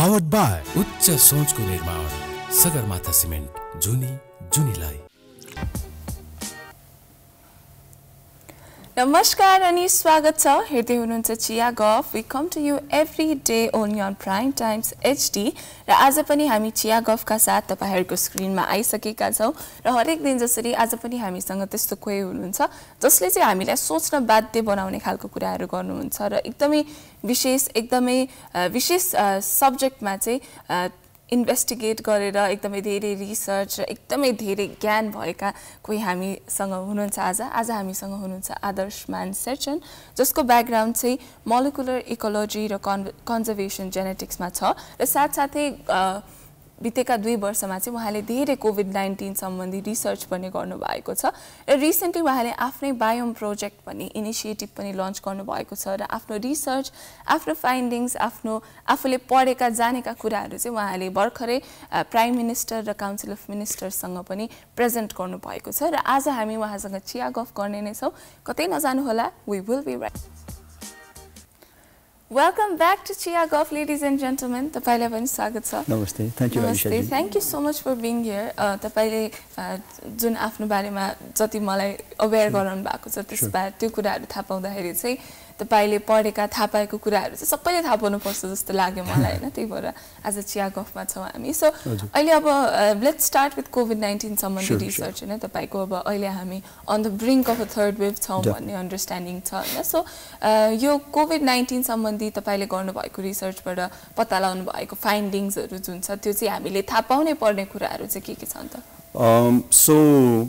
Powered by उच्च सोचको निर्माण सगरमाथा सिमेन्ट जुनीलाई। नमस्कार अनि स्वागत छ। हेर्दै हुनुहुन्छ चिया गफ। We come to you every day only on Prime Times HD र आज पनि हामी चिया गफका साथ तपाईहरुको स्क्रिनमा आइसकेका छौं र हरेक दिन जसरी आज पनि हामीसँग त्यस्तो कोही हुनुहुन्छ जसले चाहिँ हामीलाई सोच्न बाध्य बनाउने खालको कुराहरु गर्नुहुन्छ र एकदमै विशेष सब्जेक्टमा चाहिँ इन्भेस्टिगेट गरेर एकदमै धेरै रिसर्च र एकदमै धेरै ज्ञान भएका कोही हामीसँग हुनुहुन्छ। आज हामीसँग हुनुहुन्छ आदर्श मान सर्जन जसको ब्याकग्राउन्ड चाहिँ मोलिकुलर इकोलोजी र कन्जर्भेसन जेनेटिक्समा छ र साथसाथै बितेका 2 वर्षमा चाहिँ उहाँले धेरै कोभिड-19 सम्बन्धी रिसर्च पनि गर्नु भएको छ र रिसेन्टली उहाँले आफ्नै बायोम प्रोजेक्ट भन्ने इनिशिएटिभ पनि लन्च गर्नु भएको छ र आफ्नो रिसर्च, आफ्नो फाइन्डिङ्स, आफूले पढेका जानेका कुराहरू चाहिँ उहाँले भर्खरै प्राइम मिनिस्टर र काउन्सिल अफ मिनिस्टर्ससँग पनि प्रेजेन्ट गर्नु भएको छ र आज हामी उहाँसँग चिया गफ गर्ने नै छौं। कतै नजानु होला। We will be right. Welcome back to Chia Golf, ladies and gentlemen. तपाईलाई पनि स्वागत छ। नमस्ते। Thank you Aisha ji. Thank you so much for being here. तपाईले जुन आफ्नो बारेमा जति मलाई अवेयर गराउनु भएको छ त्यसबाट त्यो कुराहरु थाहा पाउँदाखेरि चाहिँ तपाईले पढेका थाहा पाएको कुराहरु चाहिँ सबैले थाहा पाउनु पर्छ जस्तो लाग्यो मलाई हैन। त्यही भएर आज चिया गफमा छौं हामी। सो अहिले अब लेट्स स्टार्ट विथ कोभिड-19 सम्बन्धी रिसर्च हैन। तपाईको अब अहिले हामी on the brink of a third wave छौं भन्ने अन्डरस्ट्यान्डिङ छ हैन। सो यो कोभिड-19 सम्बन्धी तपाईले गर्नु भएको रिसर्चबाट पत्ता लगाउनु भएको फाइन्डिङ्सहरु जुन छ त्यो चाहिँ हामीले थाहा पाउनै पर्ने कुराहरु चाहिँ के छन् त? सो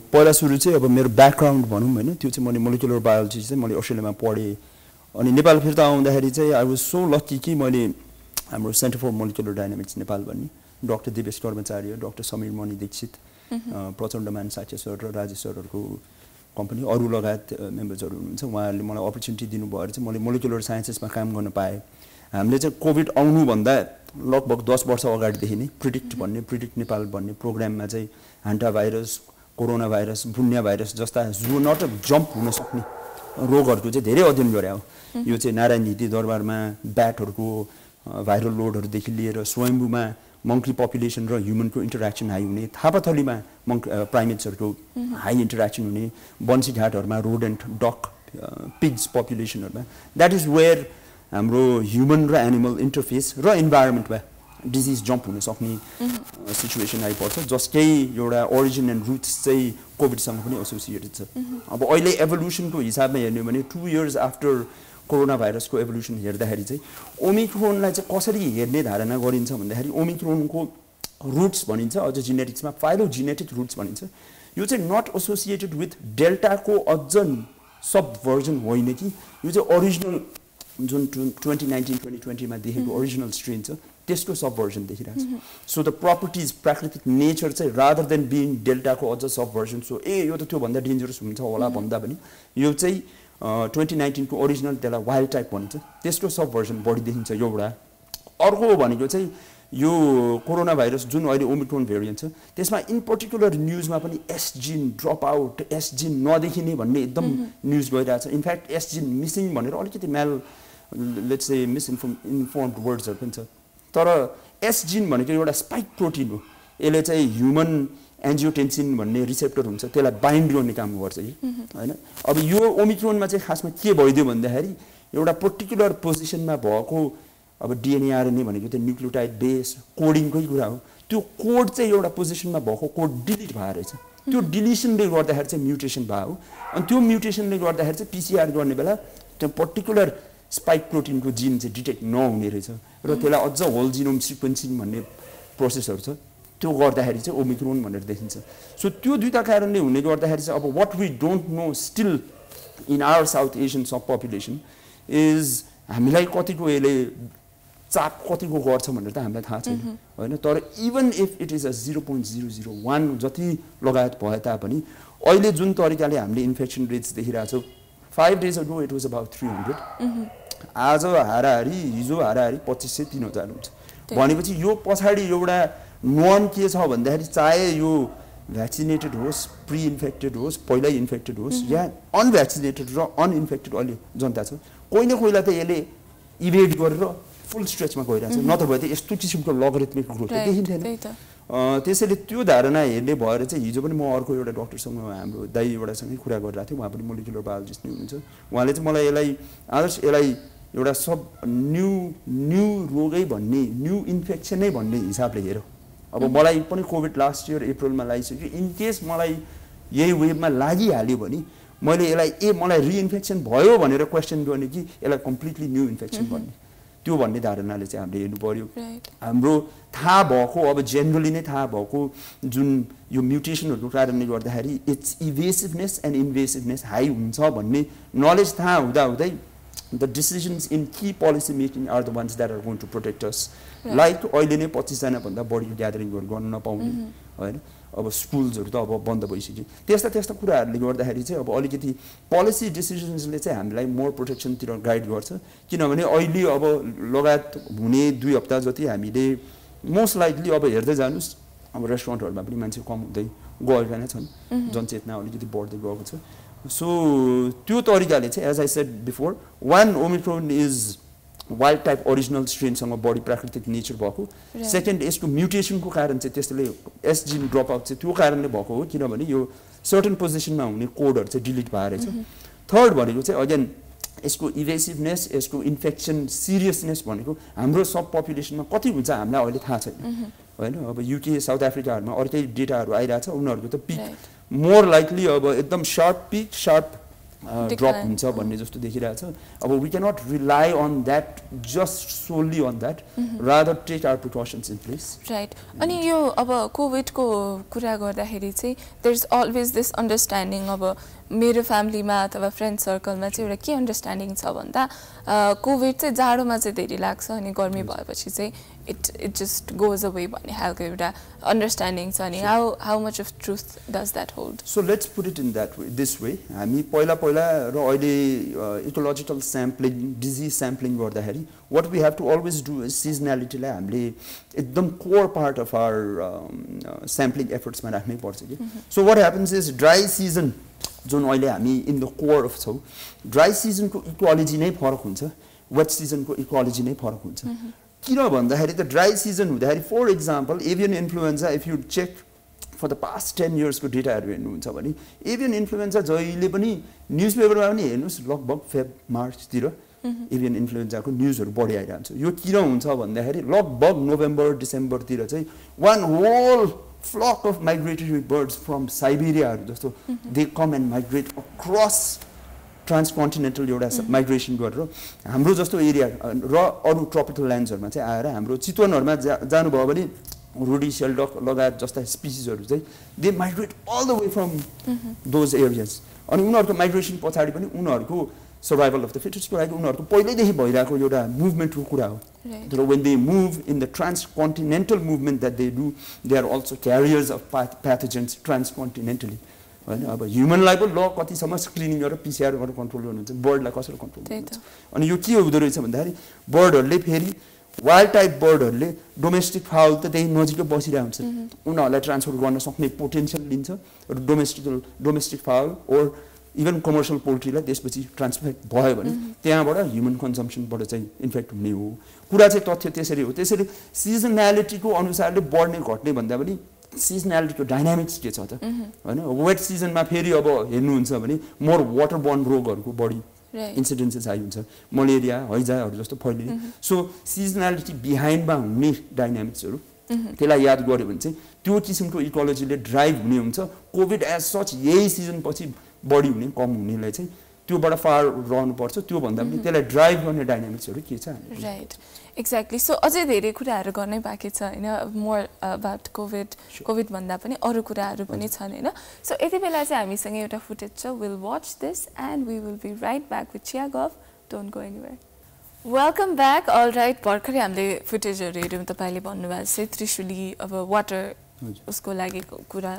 पहिला सुरु चाहिँ अब मेरो ब्याकग्राउन्ड भनौं हैन, त्यो चाहिँ मैले मोलिकुलर बायोलोजी चाहिँ मैले अस्ट्रेलियामा पढे अनि नेपाल फिर्ता आउँदाखेरि चाहिँ आई वाज सो लकी कि मैले हाम्रो center for molecular dynamics Nepal भन्ने doctor Divesh Karmacharya, doctor Samir Mani Dixit, Prachanda Man Shakya sir र राजेश सरहरुको कम्पनी अरु लगायत मेम्बर्सहरु हुनुहुन्छ। उहाँहरूले मलाई अपर्च्युनिटी दिनु भएर चाहिँ मैले मोलिकुलर साइन्सेसमा काम गर्न पाएँ। हामीले चाहिँ कोभिड आउनु भन्दा लगभग 10 वर्ष अगाडिदेखि नै प्रिडिक्ट नेपाल भन्ने प्रोग्राममा चाहिँ हान्टा भाइरस, कोरोना भाइरस, बुन्या भाइरस जस्ता जो नट जम्प हुन सक्ने रोगहरुको चाहिँ धेरै अध्ययन गरे हो। यो चाहिँ नारायण हिती दरबारमा ब्याटहरुको भाइरल लोडहरुदेखि लिएर स्वयम्भूमा मंकी पपुलेसन र ह्युमनको इन्टरेक्सन हाई हुने, थापाथलीमा प्राइमेट्सहरुको हाई इन्टरेक्सन हुने, बन्सीघाटहरुमा रोडेन्ट, डक, पिग्स पपुलेसनहरुमा, दैट इज वेयर हाम्रो ह्युमन र एनिमल इन्टरफेस र इन्भाइरोमेन्टमा डिजिज जम्प हुन सक्ने सिचुएसन आइपर्छ जसकै एउटा ओरिजिन एन्ड रुट्स चाहिँ कोभिडसँग पनि एसोसिएटेड छ। अब अहिले एभोल्युसनको हिसाबमा हेर्ने भने 2 इयर्स आफ्टर कोरोना भाइरसको एभोल्युसन हेर्दाखेरि चाहिँ ओमिक्रोनलाई चाहिँ कसरी हेर्ने धारणा गरिन्छ भन्दाखेरि ओमिक्रोनको रुट्स भनिन्छ, अझ जेनेटिक्समा फाइलोजेनेटिक रुट्स भनिन्छ। यो चाहिँ नट एसोसिएटेड विथ डेल्टाको अझ सब भर्जन होइन कि यो चाहिँ ओरिजिनल जुन 2019-2020 मा देखेको ओरिजिनल स्ट्रेन छ त्यसको सब भर्जन देखिरहेको छ। सो द प्रपर्टिज, प्राकृतिक नेचर चाहिँ रादर देन बीइङ डेल्टाको अझ सब भर्जन, सो यो त त्यो भन्दा डेन्जरस हुन्छ होला भन्दा पनि यो चाहिँ 2019 को ओरिजिनल त्यसलाई वाइल्ड टाइप भनिन्छ, त्यसको सब भर्जन बढी देखिन्छ एउटा। अर्को भनेको चाहिँ यो कोरोना भाइरस जुन अहिले ओमिक्रोन भेरिएन्ट छ त्यसमा इन पर्टिकुलर न्यूजमा पनि एस जिन ड्रप आउट, एस जिन नदेखिने भन्ने एकदम न्यूज गइरहेछ। इनफ्याक्ट एस जिन मिसिङ भनेर अलिकति लेट्स से मिसइन्फर्मड वर्ड्सहरु पनि छ। तर एस जिन भनेको एउटा स्पाइक प्रोटिन हो। यसले चाहिँ ह्युमन एन्जियोटेन्सिन भन्ने रिसेप्टर हुन्छ, त्यसलाई बाइन्ड गर्ने काम गर्छ कि हैन। अब यो ओमिक्रोनमा चाहिँ खासमा के भइदियो भन्दाखेरि एउटा पर्टिकुलर पोजिसनमा भएको अब डीएनए आरएनए भनेको त्यो न्यूक्लियोटाइड बेस कोडिङकै कुरा हो। त्यो कोड चाहिँ एउटा पोजिसनमा भएको कोड डिलिट भएर रहेछ। त्यो डिलिसनले गर्दाखेरि चाहिँ म्युटेसन भयो। अनि त्यो म्युटेसनले गर्दाखेरि चाहिँ पीसीआर गर्ने बेला त्यो पर्टिकुलर स्पाइक प्रोटिनको जिन चाहिँ डिटेक्ट नहुने रहेछ र त्यसलाई अझ होल जिनोम सिक्वेन्सिङ भन्ने प्रोसेसहरु छ, त्यो गर्दाखेरि चाहिँ ओमिक्रोन भनेर देखिन्छ। सो त्यो दुईटा कारणले हुने गर्दाखेरि चाहिँ अब what we don't know still in our south Asian sub population is हामीलाई कतिको यसले चाप कतिको गर्छ भनेर त हामीलाई थाहा छैन हैन। तर even if it is a 0.001 जति लगायत भए तापनि अहिले जुन तरिकाले हामीले infection rates देखिरहेछौँ 5 days ago it was about 300, आज हाराहारी हिजो हाराहारी 2500-3000 हुन्छ भनेपछि यो पछाडी एउटा नर्म के छ भन्दाखेरि चाहे यो भ्याक्सिनेटेड होस्, प्री इन्फेक्टेड होस्, पहिल्यै इन्फेक्टेड होस् या अनभ्याक्सिनेटेड र अनइन्फेक्टेड अहिले जनता छ, कोही न कोहीलाई त यसले इभेड गरेर फुल स्ट्रेचमा गइरहेको छ नत्र भए त यस्तो किसिमको लगरिथमिक ग्रोथ देखिन्थेन त्यही त त्यसैले त्यो धारणा हेर्ने भएर चाहिँ हिजो पनि म अर्को एउटा डाक्टरसँग हाम्रो दाइ एउटासँगै कुरा गरिरहेको थिएँ उहाँ पनि मोलिकुलर बायोलोजिस्ट नै हुनुहुन्छ उहाँले चाहिँ मलाई यसलाई एउटा सब न्यू रोगै भन्ने न्यू इन्फेक्सनै भन्ने हिसाबले हेर अब मलाई पनि कोभिड लास्ट इयर अप्रिलमा लागिसक्यो इन केस मलाई यही वेभमा लागिहाल्यो भने मैले यसलाई मलाई रिइन्फेक्सन भयो भनेर क्वेसन गर्ने कि यसलाई कम्प्लिटली न्यू इन्फेक्सन भन्ने त्यो भन्ने धारणाले चाहिँ हामीले हेर्नु पर्यो हाम्रो थाहा भएको अब जेनरली नै थाहा भएको जुन यो म्युटेसनहरूको कारणले गर्दाखेरि इट्स इभेसिभनेस एन्ड इन्भेसिभनेस हाई हुन्छ भन्ने नलेज थाहा हुँदाहुँदै the decisions in key policy making are the ones that are going to protect us. Like अहिले नै 25 जना भन्दा बढी ग्यादरिङहरु गर्न नपाउने हैन अब स्कुल्सहरु त अब बन्द भइसक्यो त्यस्ता कुराहरुले गर्दाखेरि चाहिँ अब अलिकति पोलिसी डिसिजन्सले चाहिँ हामीलाई मोर प्रोटेक्सन तिर गाइड गर्छ किनभने अहिले अब लगायत हुने 2 हप्ता जति हामीले मोस्ट लाइकली अब हेर्दै जानुस् अब रेस्टुरेन्टहरुमा पनि मान्छे कम हुँदै गएका नै छन् जनचेतना अलिकति बढ्दै गएको छ So, त्यो तरिकाले चाहिँ as I said before, one Omicron is wild type original strain सँग बढी प्राकृतिक नेचर भएको सेकेन्ड यसको म्युटेसनको कारण चाहिँ त्यसले एस जिन ड्रप आउट चाहिँ त्यो कारणले भएको हो किनभने यो सर्टेन पोजिसनमा हुने कोडहरु चाहिँ डिलिट भएर छ थर्ड भनेको चाहिँ अगेन यसको इभेसिभनेस यसको इन्फेक्सन सिरियसनेस भनेको हाम्रो सब पपुलेसनमा कति हुन्छ हामीलाई अहिले थाहा छैन हैन अब युके साउथ अफ्रिकाहरुमा अर्कै डेटाहरु आइराछ उनीहरुको त पिक मोर लाइकली अब एकदम शार्प पिक शार्प ड्रप हुन्छ भन्ने जस्तो देखिरहेछ अब we can not rely on that just solely on that rather take our precautions in place right अनि यो अब कोभिड को कुरा गर्दाखेरि चाहिँ there is always this understanding अब मेरो फ्यामिलीमा अथवा फ्रेन्ड सर्कलमा चाहिँ एउटा के अन्डरस्ट्यान्डिङ छ भन्दा कोभिड चाहिँ जाडोमा चाहिँ धेरै लाग्छ अनि गर्मी भएपछि चाहिँ it just goes away भन्ने खालको एउटा अन्डरस्ट्यान्डिङ छ अनि how much of truth does that hold? So let's put it in this way हामी पहिला र अहिले इकोलोजिकल स्याम्पलिङ डिजिज स्याम्पलिङ गर्दाखेरि what we have to always do is seasonality लाई हामीले एकदम core part of our sampling एफर्ट्समा राख्नै पर्छ कि so what happens is dry season जुन अहिले हामी इन द कोर अफ छौं ड्राई सिजनको इकोलोजी नै फरक हुन्छ वेट सिजनको इकोलोजी नै फरक हुन्छ किन भन्दाखेरि त ड्राई सिजन हुँदाखेरि for example avian influenza if you check for the past 10 इयर्सको डेटाहरू हेर्नुहुन्छ भने एभियन इन्फ्लुएन्जा जहिले पनि न्युजपेपरमा पनि हेर्नुस् लगभग फेब मार्चतिर एभियन इन्फ्लुएन्जाको न्युजहरू बढी आइरहन्छ यो किन हुन्छ भन्दाखेरि लगभग नोभेम्बर डिसेम्बरतिर चाहिँ one whole flock of migratory birds from साइबेरियाहरू जस्तो they come and migrate across transcontinental एउटा माइग्रेसन गरेर हाम्रो जस्तो एरिया र अरू ट्रपिकल ल्यान्ड्सहरुमा चाहिँ आएर हाम्रो चितवनहरुमा जानुभयो भने रुडी शेल्डक लगायत जस्ता स्पिसिसहरु चाहिँ they migrate all the way from those areas अनि उनीहरुको माइग्रेसन पछाडी पनि उनीहरुको सर्भाइभल अफ द फिटेस्टको लागि उनीहरुको पहिल्यैदेखि भइरहेको एउटा मुभमेन्टको कुरा हो तर when they move in the transcontinental movement that they do they are also carriers of pathogens transcontinentally हैन अब ह्युमनलाई पनि ल कतिसम्म स्क्रिनिङ गरेर पीसीआर गरेर कन्ट्रोल गर्नुहुन्छ बर्डलाई कसरी कन्ट्रोल गर्नुहुन्छ अनि यो के हुँदो रहेछ भन्दाखेरि बर्डहरुले फेरि वाइल्ड टाइप बर्डहरुले डोमेस्टिक फाउल त त्यही नजिकै बसिरहेको हुन्छ उनीहरुलाई ट्रान्सफर गर्न सक्ने पोटेन्शियल लिन्छ र domestic fowl or even commercial पोल्ट्रीलाई त्यसपछि ट्रान्सफर भयो भने त्यहाँबाट ह्युमन कन्जम्पसनबाट चाहिँ इन्फेक्ट हुने हो कुरा चाहिँ तथ्य त्यसरी हो त्यसरी सिजनालिटीको अनुसारले बढ्ने घट्ने भन्दा पनि सिजनालिटीको डायनामिक्स के छ त हैन वेट सिजनमा फेरि अब हेर्नुहुन्छ भने मोर वाटर बोर्न रोगहरुको बढी इन्सिडेन्सेस हाई हुन्छ मलेरिया हैजाहरू जस्तो फैलिने सो सिजनालिटी बिहाइन्डमा हुने डायनामिक्सहरु त्यसलाई याद गर्यो भने चाहिँ त्यो किसिमको इकोलोजीले ड्राइभ हुने हुन्छ कोभिड एज सच यही सिजन पछि बढी हुने कम हुनेलाई चाहिँ त्योबाट फार रहनु पर्छ त्यो भन्दा पनि त्यसलाई ड्राइभ गर्ने डायनामिक्सहरु के छ राइट एक्ज्याक्टली सो अझै धेरै कुराहरू गर्नै बाँकी छ हैन मोर अबाउट कोभिड भन्दा पनि अरू कुराहरू पनि छन् हैन सो यति बेला चाहिँ हामीसँग एउटा फुटेज छ will watch this and we will be right back with Chiya Gaf don't go anywhere welcome back all right भर्खरै हामीले फुटेजहरू हेर्यौँ तपाईँले भन्नुभएको चाहिँ त्रिशुली अब वाटर उसको लागि कुरा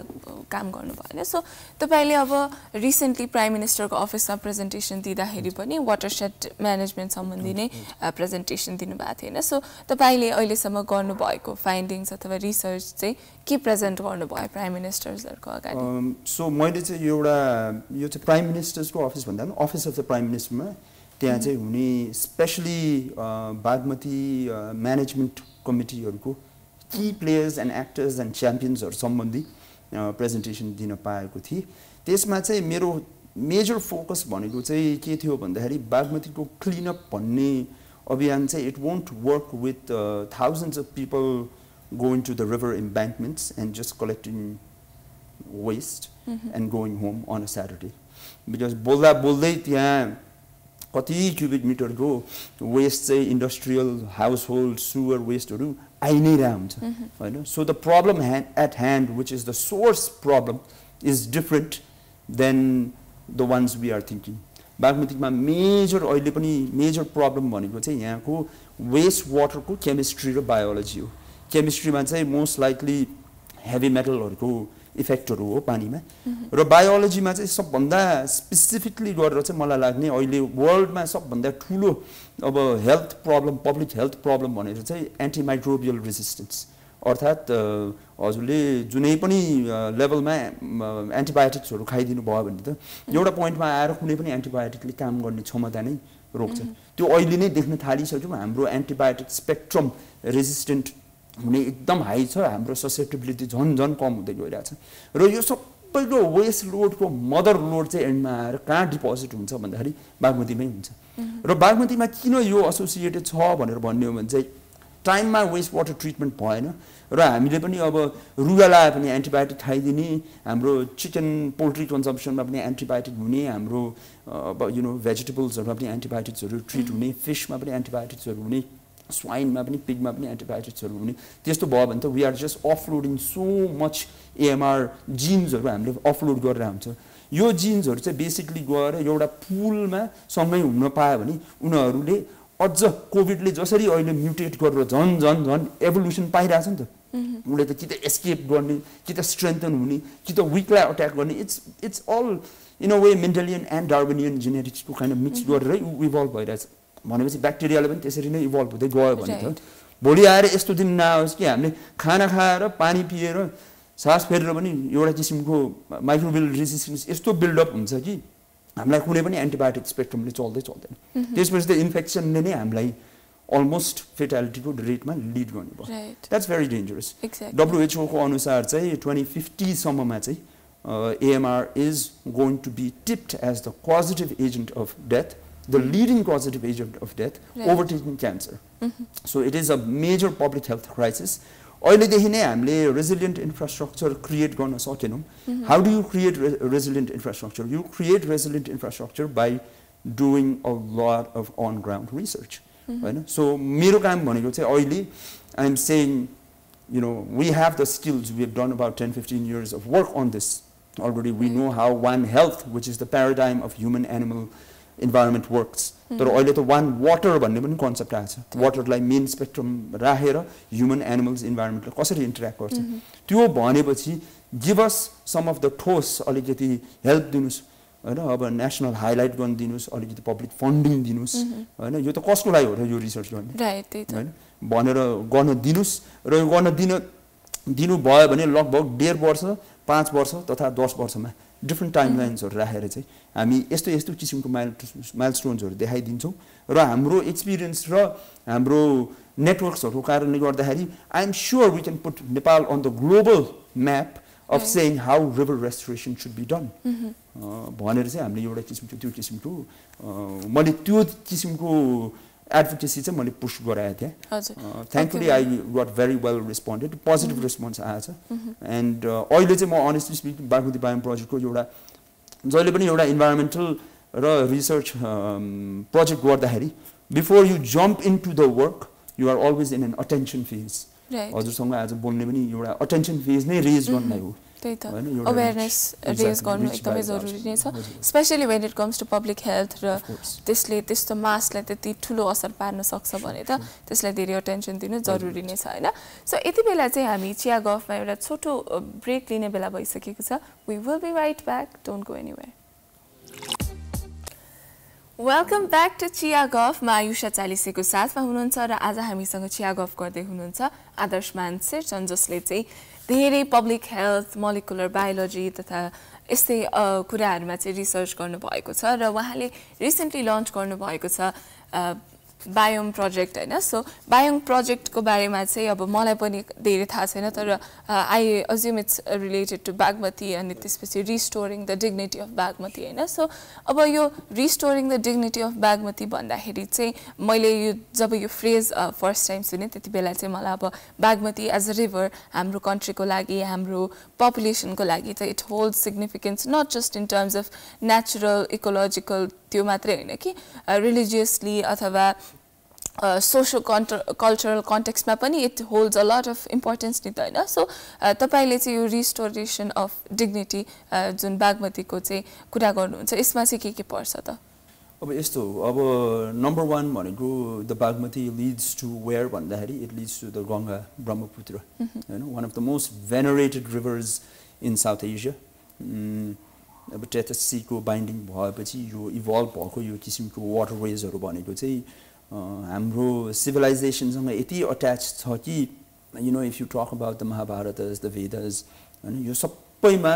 काम गर्नुभयो हैन सो तपाईले अब रिसेन्टली प्राइम मिनिस्टरको अफिसमा प्रेजेन्टेसन दिँदाखेरि पनि वाटरसेड म्यानेजमेन्ट सम्बन्धी नै प्रेजेन्टेसन दिनुभएको थियो हैन सो तपाईले अहिलेसम्म गर्नुभएको फाइन्डिङ्स अथवा रिसर्च चाहिँ के प्रेजेन्ट गर्नुभयो प्राइम मिनिस्टर्सहरुको अगाडि सो मैले चाहिँ एउटा यो चाहिँ प्राइम मिनिस्टर्सको अफिस भन्दा पनि अफिस अफ द प्राइम मिनिस्टरमा त्यहाँ चाहिँ हुने स्पेशली बागमती म्यानेजमेन्ट कमिटीहरूको key players and actors and च्याम्पियन्सहरू सम्बन्धी प्रेजेन्टेसन दिन पाएको थिएँ। त्यसमा चाहिँ मेरो मेजर फोकस भनेको चाहिँ के थियो भन्दाखेरि बागमतीको क्लिनअप भन्ने अभियान चाहिँ it won't work with thousands of people going to the river embankments and just collecting waste and going home on a Saturday. Because बोल्दा बोल्दै त्यहाँ कति क्युबिक मिटरको वेस्ट चाहिँ इन्डस्ट्रियल हाउस होल्ड सुवर वेस्टहरू आइ नै रह हुन्छ होइन। So the problem at hand which is the source problem is different than the ones we are thinking. बागमतीमा मेजर अहिले पनि मेजर प्रब्लम भनेको चाहिँ यहाँको वेस्ट वाटरको केमिस्ट्री र बायोलोजी हो। केमिस्ट्रीमा चाहिँ मोस्ट लाइकली हेभी मेटलहरूको इफेक्टहरू हो पानीमा, र बायोलोजीमा चाहिँ सबभन्दा स्पेसिफिकली गरेर चाहिँ मलाई लाग्ने अहिले वर्ल्डमा सबभन्दा ठुलो अब health problem public health problem भनेर चाहिँ एन्टिमाइक्रोबियल रेजिस्टेन्स, अर्थात् हजुरले जुनै पनि लेभलमा एन्टिबायोटिक्सहरू खाइदिनु भयो भने त एउटा पोइन्टमा आएर कुनै पनि एन्टिबायोटिकले काम गर्ने क्षमता नै रोक्छ। त्यो अहिले नै देख्न थालिसक्यौँ। हाम्रो एन्टिबायोटिक स्पेक्ट्रम रेजिस्टेन्ट हुने एकदम हाई छ, हाम्रो ससेप्टेबिलिटी झन् झन् कम हुँदै गइरहेछ। र यो सबैको वेस्ट लोडको मदर लोड चाहिँ एन्डमा आएर कहाँ डिपोजिट हुन्छ भन्दाखेरि बागमतीमै हुन्छ। र बागमतीमा किन यो एसोसिएटेड छ भनेर भन्ने हो भने चाहिँ टाइममा वेस्ट वाटर ट्रिटमेन्ट भएन, र हामीले पनि अब रुगा लाए पनि एन्टिबायोटिक खाइदिने, हाम्रो चिकन पोल्ट्री कन्जम्सनमा पनि एन्टिबायोटिक हुने, हाम्रो अब भेजिटेबल्सहरूमा पनि एन्टिबायोटिक्सहरू ट्रिट हुने, फिसमा पनि एन्टिबायोटिक्सहरू हुने, स्वाइनमा पनि पिगमा पनि एन्टिबायोटिक्सहरू हुने। त्यस्तो भयो भने त we are just offloading so much AMR जिन्सहरू हामीले अफलोड गरेर हुन्छ। यो जिन्सहरू चाहिँ बेसिकली गएर एउटा पुलमा सँगै हुन पायो भने उनीहरूले अझ कोभिडले जसरी अहिले म्युटेट गरेर झन् झन् झन् एभोल्युसन पाइरहेछ नि त, उसले त कि त एस्केप गर्ने, कि त स्ट्रेन्थन हुने, कि त विकलाई अट्याक गर्ने। It's all in a way Mendelian and Darwinian जेनेटिक्सको काइन्ड अफ मिक्स गरेरै इभल्भ भइरहेछ। भनेपछि ब्याक्टेरियाले पनि त्यसरी नै इभल्भ हुँदै गयो भने त भोलि आएर यस्तो दिन नआओस् कि हामीले खाना खाएर पानी पिएर सास फेरेर पनि एउटा किसिमको माइक्रोबियल रेजिस्टेन्स यस्तो बिल्डअप हुन्छ कि हामीलाई कुनै पनि एन्टिबायोटिक स्पेक्ट्रमले चल्दैन। त्यसपछि त इन्फेक्सनले नै हामीलाई अलमोस्ट फेटालिटीको रेटमा लिड गर्ने भयो। That's very dangerous. WHO को अनुसार चाहिँ 2050 सम्ममा चाहिँ AMR is going to be tipped as the causative agent of death, the leading causative agent of death, overtaking cancer. So it is a major public health crisis. अहिलेदेखि नै हामीले resilient infrastructure create गर्न सकेनौँ। How do you create resilient infrastructure? You create resilient infrastructure by doing a lot of on-ground research. होइन? So मेरो काम भनेको चाहिँ अहिले I am saying, we have the skills. We have done about 10-15 years of work on this already. We know how One Health, which is the paradigm of human-animal environment works. तर अहिले त one water भन्ने पनि concept आएको छ। वाटरलाई main spectrum राखेर human animals इन्भाइरोमेन्टलाई कसरी इन्टरेक्ट गर्छ त्यो भनेपछि give us some of the ठोस अलिकति हेल्प दिनुहोस् होइन। अब नेसनल हाइलाइट गर्न दिनुहोस्, अलिकति पब्लिक फन्डिङ दिनुहोस् होइन। यो त कसको लागि हो र यो रिसर्च गर्ने होइन भनेर गर्न दिनुहोस्। र यो गर्न दिनुभयो भने लगभग 1.5 वर्ष 5 वर्ष तथा 10 वर्षमा डिफ्रेन्ट टाइमलाइन्सहरू राखेर चाहिँ हामी यस्तो यस्तो किसिमको माइलस्टोन्सहरू देखाइदिन्छौँ। र हाम्रो एक्सपिरियन्स र हाम्रो नेटवर्क्सहरूको कारणले गर्दाखेरि I am sure we can put Nepal on the global map of saying how river restoration should be done भनेर चाहिँ हामीले एउटा किसिमको त्यो किसिमको मैले त्यो किसिमको एडभोकेसी चाहिँ मैले पुस्ट गराएको थिएँ। Thankfully I got very well responded, positive response आएछ। एन्ड अहिले चाहिँ म अनेस्टली स्पिकिङ बागमती बायोम प्रोजेक्टको एउटा जहिले पनि एउटा इन्भाइरोमेन्टल र रिसर्च प्रोजेक्ट गर्दाखेरि before you jump into the work you are always in an attention phase. हजुरसँग आज बोल्ने पनि एउटा अटेन्सन फेज नै रेज गर्नलाई हो। त्यही त अवेरनेस रेज गर्नु एकदमै जरुरी नै छ, especially when it comes to public health. र त्यसले त्यस्तो मासलाई त्यति ठुलो असर पार्न सक्छ भने त त्यसलाई धेरै अटेन्सन दिनु जरुरी नै छ होइन। सो यति बेला चाहिँ हामी चिया गफमा एउटा छोटो ब्रेक लिने बेला भइसकेको छ। We will be right back, don't go anywhere. Welcome back to Chiya गफमा आयुषा चालिसेको साथमा हुनुहुन्छ र आज हामीसँग चिया गफ गर्दै हुनुहुन्छ आदर्श मान शेरचन, जसले चाहिँ धेरै पब्लिक हेल्थ, मोलिकुलर बायोलोजी तथा यस्तै कुराहरूमा चाहिँ रिसर्च गर्नुभएको छ र उहाँले रिसेन्टली लन्च गर्नुभएको छ बायोम प्रोजेक्ट हैन सो बायोम प्रोजेक्टको बारेमा चाहिँ अब मलाई पनि धेरै थाहा छैन तर I assume it's related to Bagmati अनि त्यसपछि restoring the dignity of Bagmati हैन सो अब यो restoring the dignity of Bagmati भन्दाखेरि चाहिँ मैले यो जब यो फ्रेज फर्स्ट टाइम सुने त्यति बेला चाहिँ मलाई अब बागमती एज अ रिभर हाम्रो कन्ट्रीको लागि हाम्रो पपुलेसनको लागि चाहिँ it holds significance not just in terms of natural ecological त्यो मात्रै होइन कि रिलिजियसली अथवा social cultural context मा पनि it holds a lot of importance नि त हैन सो तपाईले चाहिँ यो रिस्टोरेसन अफ डिग्निटी जुन बागमतीको चाहिँ कुरा गर्नुहुन्छ यसमा चाहिँ के पर्छ त अब यस्तो अब नम्बर 1 भनेको the Bagmati leads to where भन्दाखेरि it leads to the Ganga Brahmaputra हैन one of the most venerated rivers in South Asia अब टेथस सी को बाइन्डिङ भएपछि यो इभल्भ भएको यो किसिमको वाटरवेजहरु भनेको चाहिँ हाम्रो सिभिलाइजेसनसँग यति अट्याच छ कि you know if you talk about the Mahabharatas the Vedas हैन यो सबैमा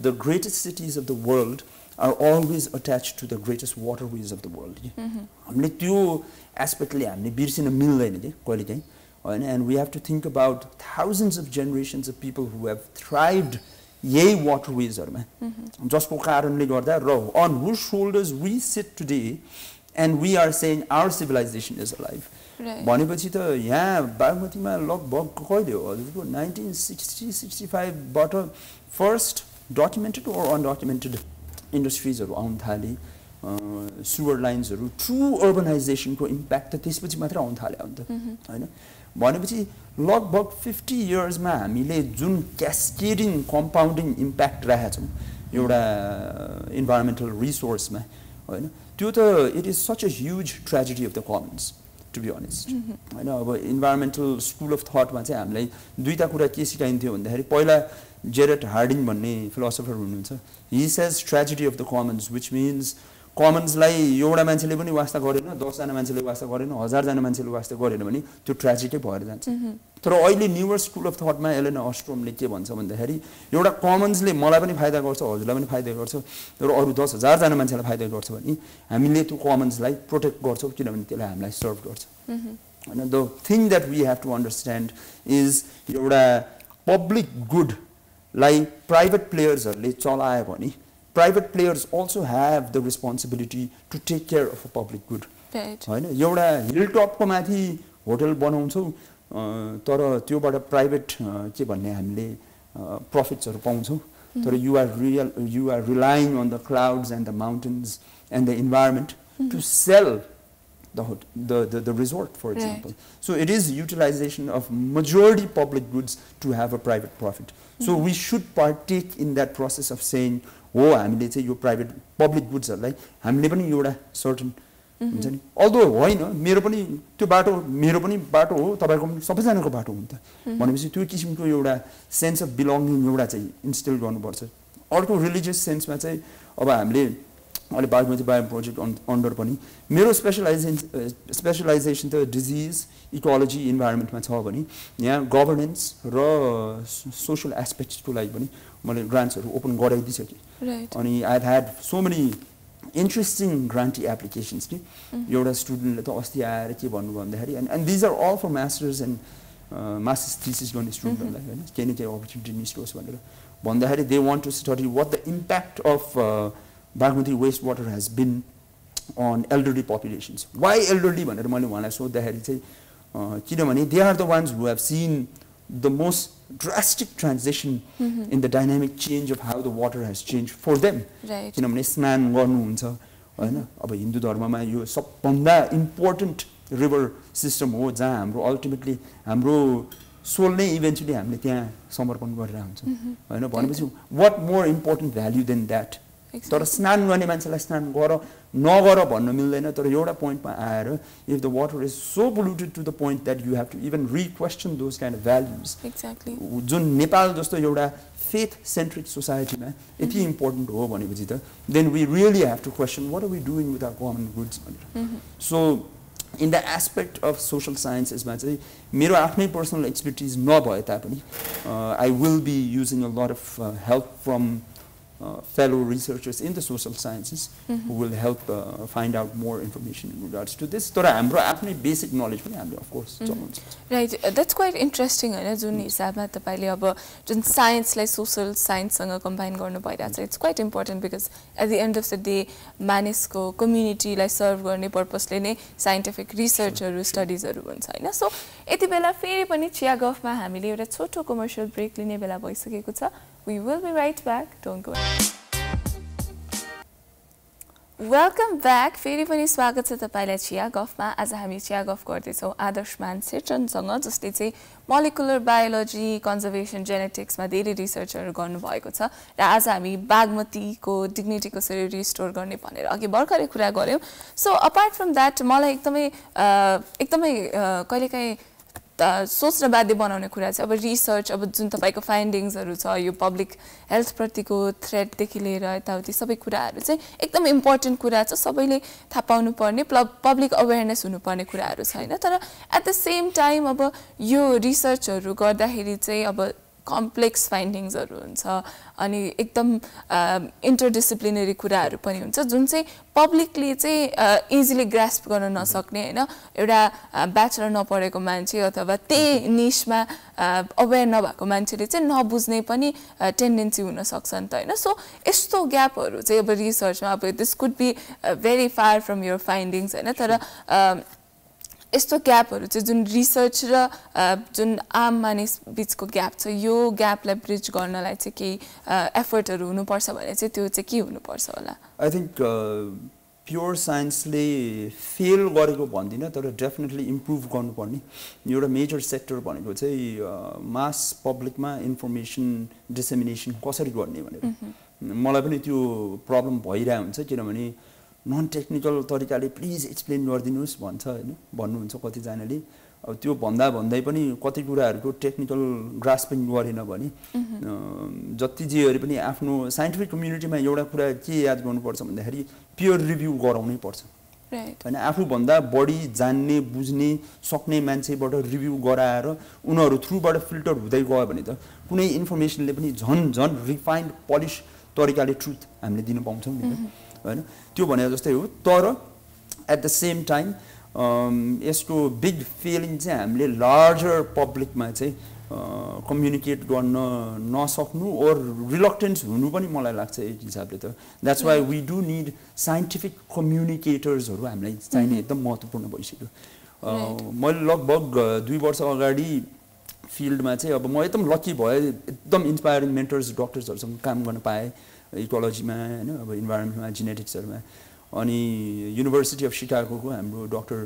the greatest cities of the world are always attach to the greatest waterways of the world हामीले त्यो एस्पेक्टले हामीले बिर्सिन मिल्दैन के कहिलेकाहीँ हैन and we have to think about thousands of generations of people who have thrived यही वाटरवेजहरुमा जसको कारणले गर्दा र on whose shoulders we sit today and we are saying our civilization is alive भनेपछि त यहाँ बागमतीमा लगभग कहिले हो हजुरको 1960-65 बाट फर्स्ट डकुमेन्टेड और अनडकुमेन्टेड इन्डस्ट्रिजहरु आउन थाले सुवर लाइन्सहरु ट्रु अर्बनाइजेसनको इम्प्याक्ट त त्यसपछि मात्र आउन थाल्यो नि त हैन भनेपछि लगभग 50 इयर्समा हामीले जुन क्यास्केडिङ कम्पाउन्डिङ इम्प्याक्ट राखेका छौं एउटा इन्भाइरोन्मेन्टल रिसोर्समा हैन त्यो त it is such a huge tragedy of the commons to be honest हैन अब इन्भाइरोन्मेन्टल स्कुल अफ थटमा चाहिँ हामीलाई दुईटा कुरा के सिकाइन्थ्यो भन्दाखेरि पहिला जेरेट हार्डिङ भन्ने फिलोसोफर हुनुहुन्छ he says tragedy of the commons which means कमन्सलाई एउटा मान्छेले पनि वास्ता गरेन 10 जना मान्छेले वास्ता गरेन 1000 जना मान्छेले वास्ता गरेन भने त्यो ट्रेजेडी भएर जान्छ तर अहिले न्युवर स्कुल अफ थटमा एलेना अस्ट्रोमले के भन्छ भन्दाखेरि एउटा कमन्सले मलाई पनि फाइदा गर्छ हजुरलाई पनि फाइदा गर्छ तर अरु 10,000 जना मान्छेलाई फाइदा गर्छ भने हामीले त्यो कमन्सलाई प्रोटेक्ट गर्छौं किनभने त्यसले हामीलाई सर्भ गर्छ हैन the thing that we have to understand is एउटा पब्लिक गुड लाई प्राइभेट प्लेयर्सहरुले चलाए भने private players also have the responsibility to take care of a public good हैन एउटा हिलटप को माथि होटल बनाउँछौ तर त्योबाट प्राइभेट के भन्ने हामीले प्रॉफिट्सहरु पाउँछौ तर you are relying on the clouds and the mountains and the environment to sell the resort for example so it is utilization of majority public goods to have a private profit so we should partake in that process of saying हो हामीले चाहिँ यो private public गुड्सहरुलाई हामीले पनि एउटा certain हुन्छ नि although होइन मेरो पनि त्यो बाटो मेरो पनि बाटो हो तपाईको पनि सबैजनाको बाटो हो त भनेपछि त्यो किसिमको एउटा सेन्स अफ बिलोङिङ एउटा चाहिँ इन्स्टल गर्नुपर्छ अर्को रिलिजियस सेन्समा चाहिँ अब हामीले अहिले बागमती बायो प्रोजेक्ट अन्डर पनि मेरो स्पेशलाइजेसन त डिजिज इकोलोजी इन्भाइरोन्मेन्टमा छ भने यहाँ गभर्नेन्स र सोशल एस्पेक्ट्सको लागि पनि मैले ग्रान्ट्सहरु ओपन गराइदिसके अनि I have had so many interesting grantee applications कि एउटा स्टुडेन्टले त अस्ति आएर के भन्नु भन्दाखेरि and these are all for masters and masters thesis गर्ने स्टुडेन्टहरुलाई हैन केही न केही अपर्च्युनिटी निस्कोस् भनेर भन्दाखेरि they want to study what the impact of Bagmati wastewater has been on elderly populations. Why elderly? भनेर मैले उहाँलाई सोध्दाखेरि चाहिँ किनभने they are the ones who have seen the most drastic transition in the dynamic change of how the water has changed for them. किनभने स्नान गर्नुहुन्छ हैन अब हिन्दू धर्ममा यो सबभन्दा इम्पोर्टेन्ट रिभर सिस्टम हो जहाँ हाम्रो अल्टिमेटली हाम्रो सोल नै इभेन्चुअली हामीले त्यहाँ समर्पण गरेर हुन्छौं हैन भनेपछि what more important value than that तर स्नान गर्ने मान्छेलाई स्नान गर नगर भन्न मिल्दैन तर एउटा पोइन्टमा आएर if the water is so polluted to the point that you have to even requisition those kind of values exactly जुन नेपाल जस्तो एउटा फेथ सेन्ट्रिक सोसाइटीमा यति इम्पोर्टेन्ट हो भनेपछि त then we really have to question what are we doing with our common goods भनेर so in the aspect of social साइन्सेसमा चाहिँ मेरो आफ्नै पर्सनल एक्सपर्टिज नभए तापनि I will be using a lot of help from fellow researchers in the social sciences who will help find out more information in regards to this. तर हाम्रो आफ्नै basic knowledge पनि हामीले of course चलाउँछ. Right, that's quite interesting हैन जुन हिसाबमा तपाईले अब जुन साइन्सलाई सोशल साइन्ससँग कम्बाइन गर्नु भइरहेछ. It's quite important because at the end of the day मानिसको कम्युनिटीलाई सर्भ गर्ने पर्पसले नै साइन्टिफिक रिसर्चहरु स्टडीजहरु हुन्छ हैन. सो यति बेला फेरि पनि चिया गफमा हामीले एउटा छोटो कमर्शियल ब्रेक लिने बेला भइसकेको छ. We will be right back. Don't go away. Welcome back. फेरि पनि स्वागत छ तपाईलाई चिया गफमा. आज हामी चिया गफ गर्दै छौं आदर्शमान सेचनसँग जसले चाहिँ मोलिकुलर बायोलोजी, कन्जर्भेसन, जेनेटिक्समा धेरै रिसर्चहरु गर्नु भएको छ र आज हामी बागमतीको डिग्निटी कसरी रिस्टोर गर्ने भनेर अघि भर्खरै कुरा गर्यौं. सो अपार्ट फ्रम दैट मलाई एकदमै कहिलेकाहीँ सोच्न बाध्य बनाउने कुरा चाहिँ अब रिसर्च अब जुन तपाईको फाइन्डिङ्सहरु छ यो पब्लिक हेल्थ प्रतिको थ्रेटदेखि लिएर यताउति सबै कुराहरु चाहिँ एकदम इम्पोर्टेन्ट कुरा छ. सबैले थाहा पाउनु पर्ने पब्लिक अवेयरनेस हुनुपर्ने कुराहरु छ हैन. तर एट द सेम टाइम अब यो रिसर्चहरु गर्दाखेरि चाहिँ अब कम्प्लेक्स फाइन्डिङ्सहरु हुन्छ अनि एकदम इन्टरडिसिप्लिनरी कुराहरु पनि हुन्छ जुन चाहिँ पब्लिकले चाहिँ इजिली ग्रास्प गर्न नसक्ने हैन. एउटा ब्याचलर नपढेको मान्छे अथवा त्यही निशमा अवेयर नभएको मान्छेले चाहिँ नबुझ्ने पनि टेन्डेन्सी हुन सक्छ नि त हैन. सो यस्तो ग्यापहरु चाहिँ अब रिसर्चमा अब this could be very far from your findings हैन. तर यस्तो ग्यापहरु चाहिँ जुन रिसर्च र जुन आम मानिस बीचको ग्याप छ यो ग्यापलाई ब्रिज गर्नलाई चाहिँ केही एफर्टहरु हुनुपर्छ भने चाहिँ त्यो चाहिँ के हुनुपर्छ होला? आई थिंक प्योर साइन्सले फेल गरेको भन्दिन तर डेफिनेटली इम्प्रुभ गर्नुपर्ने एउटा मेजर सेक्टर भनेको चाहिँ मास पब्लिकमा इन्फर्मेसन डिसेमिनेसन कसरी गर्ने भनेर. मलाई पनि त्यो प्रब्लम भइरहेको हुन्छ किनभने नन टेक्निकल तरिकाले प्लिज एक्सप्लेन गरिदिनुस् भन्छ हैन भन्नुहुन्छ कतिजनाले. अब त्यो भन्दै पनि कति कुराहरुको टेक्निकल ग्रास्पिङ गरेन भने जति जे गरे पनि आफ्नो साइन्टिफिक कम्युनिटीमा एउटा कुरा के याद गर्नुपर्छ भन्दाखेरि पियर रिभ्यू गराउनै पर्छ. हैन आफू भन्दा बढी जान्ने बुझ्ने सक्ने मान्छेबाट रिभ्यू गराएर उनीहरु थ्रुबाट फिल्टर हुँदै गयो भने त कुनै इन्फर्मेसनले पनि झन रिफाइन्ड पलिश तरिकाले ट्रुथ हामीले दिन पाउँछौं नि हैन. त्यो भने जस्तै हो. तर एट द सेम टाइम यसको बिग फेलिङ चाहिँ हामीले लार्जर पब्लिकमा चाहिँ कम्युनिकेट गर्न नसक्नु ओर रिलक्टेन्स हुनु पनि मलाई लाग्छ एक हिसाबले त. That's why we do need scientific कम्युनिकेटर्सहरु हामीलाई चाहिने एकदम महत्त्वपूर्ण भइसक्यो. मैले लगभग 2 वर्ष अगाडि फिल्डमा चाहिँ अब म एकदम लकी भए एकदम इन्स्पायरिङ मेन्टर्स डक्टर्सहरुसँग काम गर्न पाएँ इकोलोजीमा हैन अब इन्भाइरोन्मेन्टमा जेनेटिक्सहरुमा. अनि युनिभर्सिटी अफ शिकागोको हाम्रो डाक्टर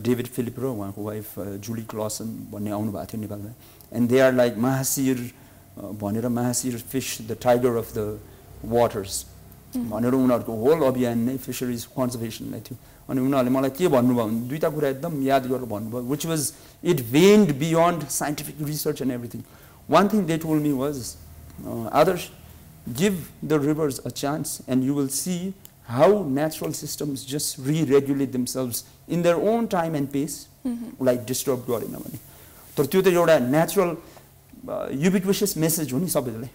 डेभिड फिलिप र उहाँको वाइफ जुली क्लसन भन्ने आउनु भएको थियो नेपालमा. And they are like mahseer भनेर mahseer fish the tiger of the waters भनेर उनीहरुको होल अभियान नै फिशरिज कन्जर्भेसनलाई थियो. अनि उनीहरुले मलाई के भन्नुभयो भने दुईटा कुरा एकदम याद गरेर भन्नुभयो which was it went beyond scientific research and everything. One thing they told me was आदर्श give the rivers a chance and you will see how natural systems just re-regulate themselves in their own time and pace like disturbed गरेन भने. तर त्यो त एउटा natural युबिक्विसियस message हो नि सबैलाई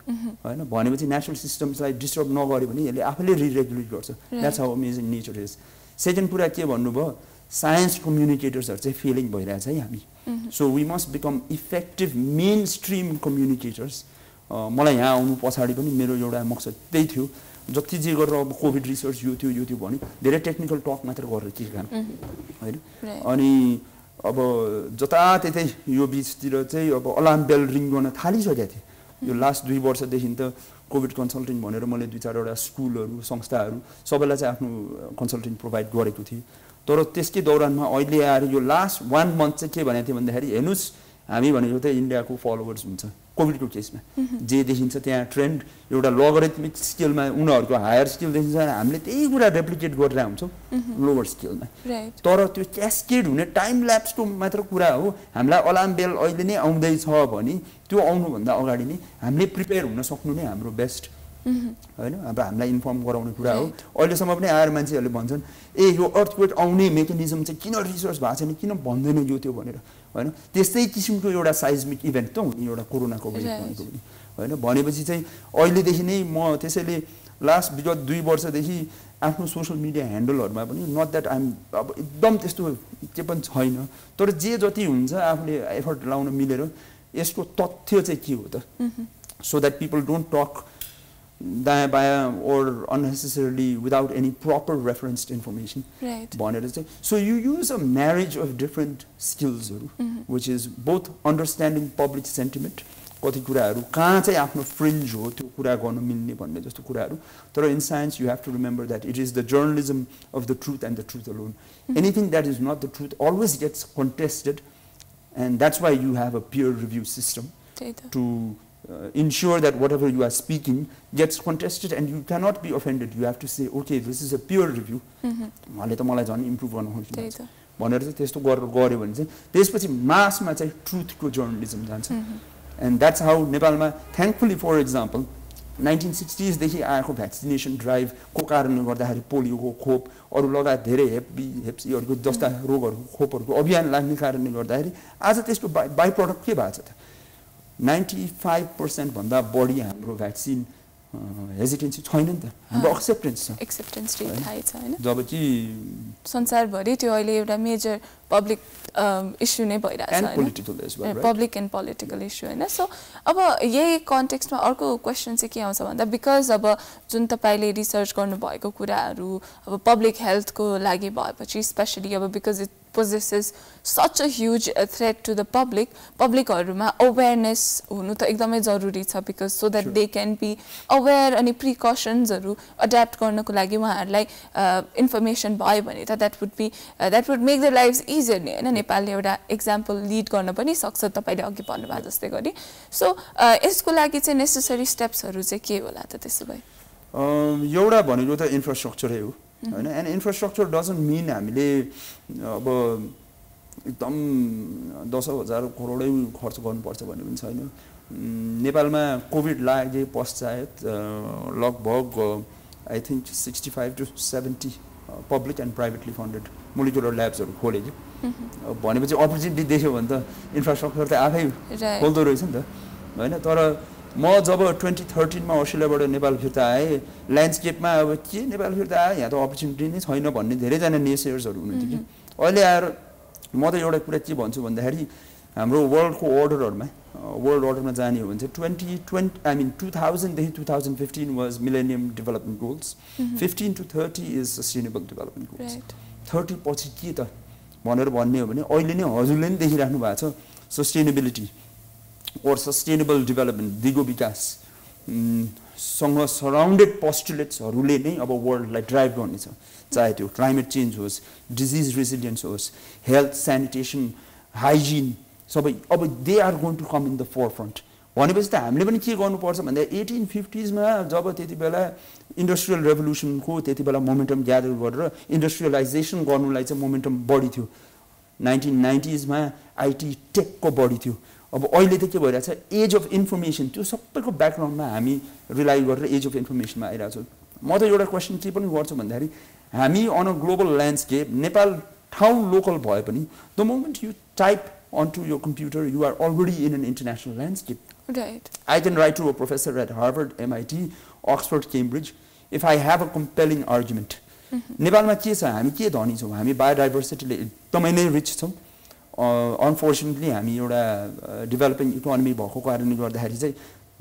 हैन. भनेपछि नेचुरल सिस्टम्सलाई डिस्टर्ब नगर्यो भने यसले आफैले रिरेगुलेट गर्छ. That's how amazing nature is. Second कुरा के भन्नुभयो साइन्स कम्युनिकेटर्सहरु चाहिँ फेलिङ भइरहेछ है हामी. So we must become effective mainstream communicators. मलाई यहाँ आउनु पछाडि पनि मेरो एउटा मकसद त्यही थियो. जति जे गरेर अब कोभिड रिसर्च यो थियो भने धेरै टेक्निकल टक मात्र गरेर के काम हैन. अनि अब जताततै यो बीचतिर चाहिँ अब अलार्म बेल रिङ गर्न थालिसकेको थियो. यो लास्ट 2 वर्षदेखि त कोभिड कन्सल्टिङ भनेर मैले 2-4 वटा स्कुलहरु संस्थाहरु सबैलाई चाहिँ आफ्नो कन्सल्टिङ प्रोभाइड गरेको थिएँ. तर त्यसकै दौरानमा अहिले आएर यो लास्ट 1 मन्थ चाहिँ के भनेको थियो भन्दाखेरि हेर्नुस् हामी भनेको चाहिँ इन्डियाको फलोवर्स हुन्छ कोभिडको केसमा जे देखिन्छ त्यहाँ ट्रेन्ड एउटा लोगरिथमिक स्केलमा उनीहरुको हायर स्केल देखिन्छ हामीले त्यही कुरा रेप्लिकेट गरेर हुन्छौं लोवर स्केलमा. तर त्यो क्यास्केड हुने टाइम ल्याप्सको मात्र कुरा हो. हामीलाई अलार्म बेल अहिले नै आउँदै छ भने त्यो आउनु भन्दा अगाडि नै हामीले प्रिपेयर हुन सक्नु नै हाम्रो बेस्ट हैन. अब हामीलाई इन्फर्म गराउने कुरा हो. अहिलेसम्म पनि आएर मान्छेहरुले भन्छन् ए यो अर्थक्वेक आउने मेकानिजम चाहिँ किन रिसर्च भएको छैन किन भन्दैन यो त्यो भनेर. हैन त्यस्तै किसिमको एउटा साइजमिक इभेन्ट त हुने एउटा कोरोनाको वेभ भनेको पनि हैन भनेपछि चाहिँ अहिलेदेखि नै म त्यसैले लास्ट विगत 2 वर्षदेखि आफ्नो सोशल मिडिया ह्यान्डलहरुमा पनि नट दैट आइम अब एकदम त्यस्तो के पनि छैन तर जे जति हुन्छ आफूले एफर्ट लाउन मिलेर यसको तथ्य चाहिँ के हो त so that people don't talk दायाँ बायाँ or unnecessarily without any proper referenced information. Right. So you use a marriage of different skills, which is both understanding public sentiment, कति कुराहरु कहाँ चाहिँ आफ्नो फ्रिन्ज हो त्यो कुरा गर्न मिल्ने भन्ने जस्तो कुराहरु तर in science you have to remember that it is the journalism of the truth and the truth alone. Anything that is not the truth always gets contested, and that's why you have a peer review system to ensure that whatever you are speaking gets contested and you cannot be offended. You have to say, okay, this is a peer review. मैले त मलाई झन् improve गर्न खोज्छु भनेर चाहिँ त्यस्तो गर्यो भने चाहिँ त्यसपछि मासमा चाहिँ ट्रुथको जर्नलिजम जान्छ. And that's how नेपालमा thankfully for example 1960s देखि आएको भ्याक्सिनेसन ड्राइभ को कारणले गर्दाखेरि पोलियोको खोप अरु लगायत धेरै हेप्सीहरुको जस्ता रोगहरुको खोपहरुको अभियान लाग्ने कारणले गर्दाखेरि आज त्यसको बाइ प्रोडक्ट के भएको छ त 95% भन्दा बढी हाम्रो भ्याक्सिन हेजिटेन्सी छैन नि त हाम्रो एक्सेप्टेन्स रेट हाई छ हैन जबकि संसारभरि त्यो अहिले एउटा मेजर पब्लिक इश्यू नै भइरहेछ हैन पब्लिक एन्ड पोलिटिकल इश्यू हैन सो अब यही कन्टेक्स्टमा अर्को क्वेशन चाहिँ के आउँछ भन्दा बिकज अब जुन तपाईले रिसर्च गर्नु भएको कुराहरु अब पब्लिक हेल्थको लागि भएपछि स्पेशली अब because it possesses such a huge threat to the publicहरुमा awareness हुनु त एकदमै जरुरी छ because so that they can be aware अनि precautionsहरु adapt गर्नको लागि उहाँहरुलाई information भयो भने त that would make their lives easier नि हैन नेपालले एउटा एक्जाम्पल लीड गर्न पनि सक्छ तपाईले अघि भन्नु भएको जस्तै गरी सो यसको लागि चाहिँ नेसेसरी स्टेप्सहरु चाहिँ के होला त त्यसो भए एउटा भनेको त इन्फ्रास्ट्रक्चरै हो हैन एन्ड इन्फ्रास्ट्रक्चर डजन्ट मिन हामीले अब एकदम 10,000 करोडै खर्च गर्नुपर्छ भन्ने पनि छैन. नेपालमा कोभिड लागे पश्चात लगभग I think 65 to 70 public and privately funded molecular ल्याब्सहरु खोले थियो. भनेपछि अपर्च्युनिटी देख्यो भने त इन्फ्रास्ट्रक्चर त आफै खोल्दो रहेछ नि त हैन. तर म जब 2013 मा अस्ट्रेलियाबाट नेपाल फिर्ता आए ल्यान्डस्केपमा अब के नेपाल फिर्ता आए यहाँ त अपर्च्युनिटी नै छैन भन्ने धेरै जना नेसेयर्सहरु हुनुहुन्थ्यो कि अहिले आएर म त एउटा कुरा के भन्छु भन्दाखेरि हाम्रो वर्ल्डको अर्डरमा जाने हो भने चाहिँ 2000 देखि 2015 was millennium development goals 15 to 30 is sustainable development goals 30 पछि के त भनेर भन्ने हो भने अहिले नै हजुरले नि देखिराख्नु भएको छ सस्टेनेबिलिटी or sustainable development दिगो विकास सँग सराउन्डेड पोस्टुलेट्सहरुले नै अब वर्ल्डलाई ड्राइभ गर्ने छ चाहे त्यो क्लाइमेट चेन्ज होस् डिजिज रेसिलियन्स होस् हेल्थ स्यानिटेसन हाइजिन सबै अब they are going to come in the forefront भनेपछि त हामीले पनि के गर्नुपर्छ भन्दा 1850s मा जब त्यति बेला इन्डस्ट्रियल रेभोल्युसनको त्यति बेला मोमेन्टम ग्यादर गरेर इन्डस्ट्रियलाइजेसन गर्नुलाई चाहिँ मोमेन्टम बढी थियो 1990s मा आईटी टेकको बढी थियो. अब अहिले त के भइरहेछ एज अफ इन्फर्मेसन त्यो सबैको ब्याकग्राउन्डमा हामी रिलाइ गरेर एज अफ इन्फर्मेसनमा आइरहेछौँ. म त एउटा क्वेसन के पनि गर्छु भन्दाखेरि हामी on a global landscape Nepal ठाउँ लोकल भए पनि the moment you type onto your computer you are already in an international landscape. Right. I can write to a professor at Harvard, MIT, Oxford, Cambridge if I have a compelling argument. नेपालमा के छ हामी के धनी छौं हामी बायोडाइभर्सिटीले एकदमै नै रिच छौं. अनफोर्चुनेटली हामी एउटा डेभलपिङ इकोनोमी भएको कारणले गर्दाखेरि चाहिँ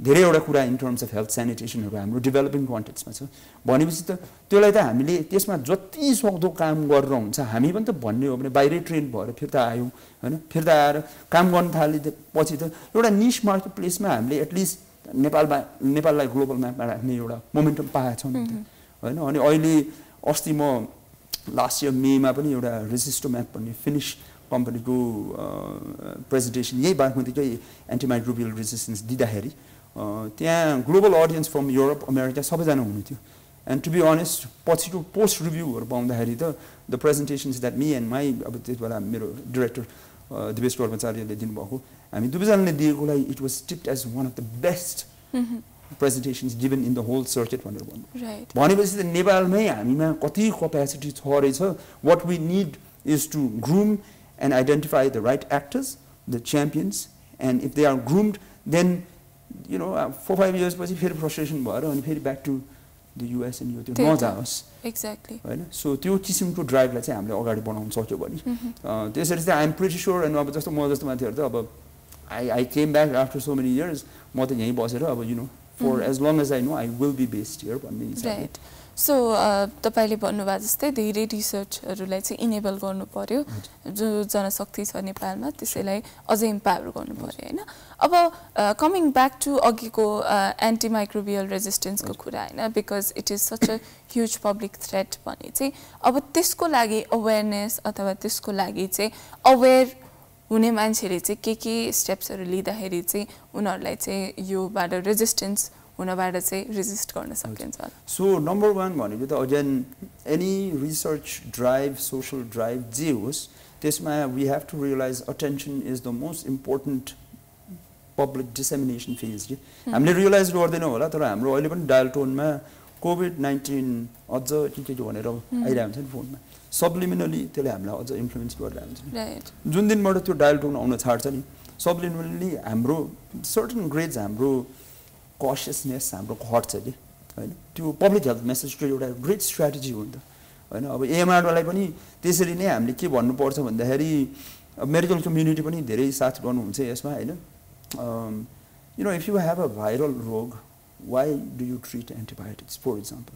धेरैवटा कुरा इन टर्म्स अफ हेल्थ स्यानिटेसनहरु हाम्रो डेभलपिङ कन्टेक्स्टमा छ. भनेपछि त त्यसलाई त हामीले त्यसमा जति सक्दो काम गरेर हुन्छ हामी पनि त भन्ने हो भने बाहिरै ट्रेन भएर फिर्ता आयौं हैन फिर्ता आएर काम गर्न थालेपछि त एउटा निश मार्केट प्लेसमा हामीले एटलिस्ट नेपाललाई ग्लोबल म्यापमा राख्ने एउटा मोमेन्टम पाएछौं हैन. अनि अहिले अस्ति म लास्ट इयर मेमा पनि एउटा रेजिस्टो म्याप भन्ने फिनिश कम्पनीको प्रेजेन्टेसन यही बागमतीकै एन्टिमाइक्रोबियल रेजिस्टेन्स दिँदाखेरि त्यहाँ global audience from Europe America सबैजना हुनुहुन्थ्यो. एन्ड टु बी अनेस्ट पछिको पोस्ट रिभ्यूहरु पाउँदाखेरि त the presentations that me and my अब त्यति बेला मेरो डिरेक्टर दिवेश कर्मचारीले दिनुभएको हामी दुवैजनाले दिएकोलाई it was tipped as one of the best presentations given in the whole circuit भनेर भन्नु. Right. भनेपछि त नेपालमै हामीमा कति क्यापेसिटी छ रहेछ. What we need is to groom and identify the right actors, the champions, and if they are groomed, then 4-5 years पछि फेरि फ्रस्ट्रेसन भएर अनि फेरि ब्याक टु द युएस अनि यो त्यो नजाओस् एक्ज्याक्टली हैन सो त्यो किसिमको ड्राइभलाई चाहिँ हामीले अगाडि बढाउन सक्यो भने त्यसरी चाहिँ आई एम प्रिटी श्योर अनि अब जस्तो म जस्तो मान्छेहरु त अब I came back after so many years म त यहीँ बसेर अब for as long as I know I will be based here भन्ने हिसाबले सो तपाईले भन्नुभएको जस्तै धेरै रिसर्चहरूलाई चाहिँ इनेबल गर्नु पर्यो जो जनशक्ति छ नेपालमा त्यसैलाई अझै इम्पावर गर्नु पर्यो हैन अब कमिङ ब्याक टु अघिको एन्टी माइक्रोबियल रेजिस्टेन्सको कुरा हैन because it is such a huge public threat भने चाहिँ अब त्यसको लागि अवेरनेस अथवा त्यसको लागि चाहिँ अवेर हुने मान्छेले चाहिँ के स्टेप्सहरू लिँदाखेरि चाहिँ उनीहरूलाई चाहिँ योबाट रेजिस्टेन्स हुनबाट चाहिँ रेजिस्ट गर्न सकिन्छ सो नम्बर 1 भनेको त again any research drive social drive जे होस् त्यसमा we have to realise attention is the most important public dissemination phase हामीले रियलाइज गर्दैनौँ होला तर हाम्रो अहिले पनि डायल टोनमा COVID-19 अझ के भनेर आइरहेको हुन्छ नि फोनमा सबलिमिनली त्यसले हामीलाई अझ इन्फ्लुएन्स गरिरहेको हुन्छ जुन दिनबाट त्यो डायल टोन आउन छाड्छ नि सबलिमिनली हाम्रो सर्टन ग्रेड्स हाम्रो कसियसनेस हाम्रो घट्छ कि हैन त्यो पब्लिक हेल्थ मेसेजको एउटा ग्रेट स्ट्र्याटेजी हो नि त हैन अब एएमआरलाई पनि त्यसरी नै हामीले के भन्नुपर्छ भन्दाखेरि मेडिकल कम्युनिटी पनि धेरै साथ गर्नुहुन्छ यसमा हैन if you have a viral रोग why do you treat antibiotics for example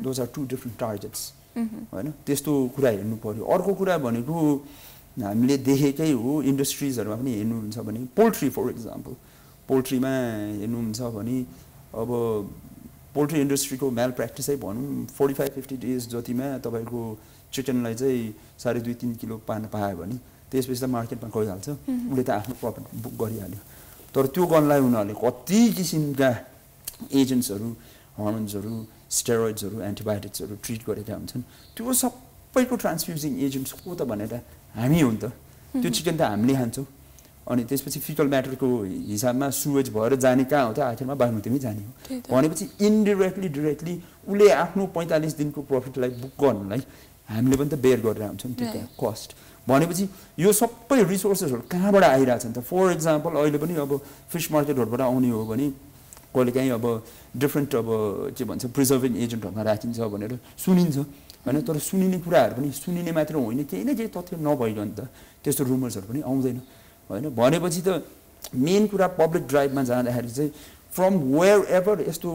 those are two different targets हैन त्यस्तो कुरा हेर्नु पर्यो अर्को कुरा भनेको हामीले देखेकै हो इन्डस्ट्रीजहरुमा पनि हेर्नुहुन्छ भने पोल्ट्री फर एक्जाम्पल पोल्ट्रीमा हेर्नुहुन्छ भने अब पोल्ट्री इन्डस्ट्रीको मेल प्र्याक्टिसै भनौँ 45-50 डेज जतिमा तपाईको चिकनलाई चाहिँ 2.5-3 किलो पान पायो भने त्यसपछि त मार्केटमा गइहाल्छ उले त आफ्नो प्रफिट बुक गरिहाल्यो तर त्यो गर्नलाई उनीहरूले कति किसिमका एजेन्ट्सहरू हर्मोन्सहरू स्टेरोइड्सहरू एन्टिबायोटिक्सहरू ट्रिट गरेका हुन्छन् त्यो सबैको ट्रान्सफ्युजिङ एजेन्ट्स को त भनेर हामी हो नि त त्यो चिकन त हामीले खान्छौँ अनि त्यसपछि फिकल म्याटरको हिसाबमा सुवेज भएर जाने कहाँ हो त आखिरमा बागमतीमै जाने हो भनेपछि इन्डिरेक्टली डिरेक्टली उसले आफ्नो 45 दिनको प्रफिटलाई बुक गर्नलाई हामीले पनि त बेयर गरेर हुन्छौँ त्यो कस्ट भनेपछि यो सबै रिसोर्सेसहरू कहाँबाट आइरहेछ नि त फर एक्जाम्पल अहिले पनि अब फिस मार्केटहरूबाट आउने हो भने कहिलेकाहीँ अब डिफ्रेन्ट अब के भन्छ प्रिजर्भिङ एजेन्टहरूमा राखिन्छ भनेर सुनिन्छ हैन तर सुनिने कुराहरू पनि सुनिने मात्र होइन केही न केही तथ्य नभइकन त त्यस्तो रुमर्सहरू पनि आउँदैन हैन भनेपछि त मेन कुरा पब्लिक ड्राइभमा जाँदाखेरि चाहिँ फ्रम वेयर एभर यस्तो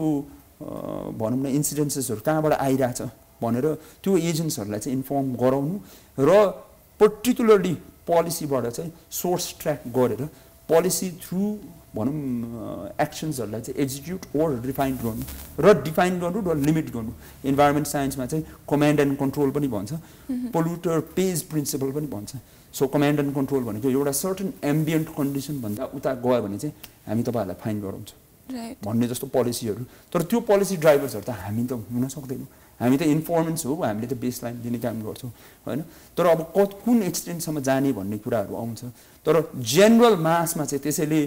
भनौँ न इन्सिडेन्सेसहरू कहाँबाट आइरहेछ भनेर त्यो एजेन्ट्सहरूलाई चाहिँ इन्फर्म गराउनु र पर्टिकुलरली पोलिसीबाट चाहिँ सोर्स ट्र्याक गरेर पोलिसी थ्रु भनौँ एक्सन्सहरूलाई चाहिँ एक्जिक्युट ओर रिफाइन गर्नु र डिफाइन गर्नु र लिमिट गर्नु इन्भाइरोमेन्ट साइन्समा चाहिँ कमान्ड एन्ड कन्ट्रोल पनि भन्छ पोल्युटर पेज प्रिन्सिपल पनि भन्छ सो कमान्ड एन्ड कन्ट्रोल भनेको एउटा सर्टन एम्बियन्ट कन्डिसन भन्दा उता गयो भने चाहिँ हामी तपाईँहरूलाई फाइन गराउँछौँ भन्ने जस्तो पोलिसीहरू तर त्यो पोलिसी ड्राइभर्सहरू त हामी त हुन सक्दैनौँ हामी त इन्फर्मेन्ट्स हो हामीले त बेस लाइन दिने काम गर्छौँ हैन तर अब कुन एक्सटेन्टसम्म जाने भन्ने कुराहरू आउँछ तर जेनरल मासमा चाहिँ त्यसैले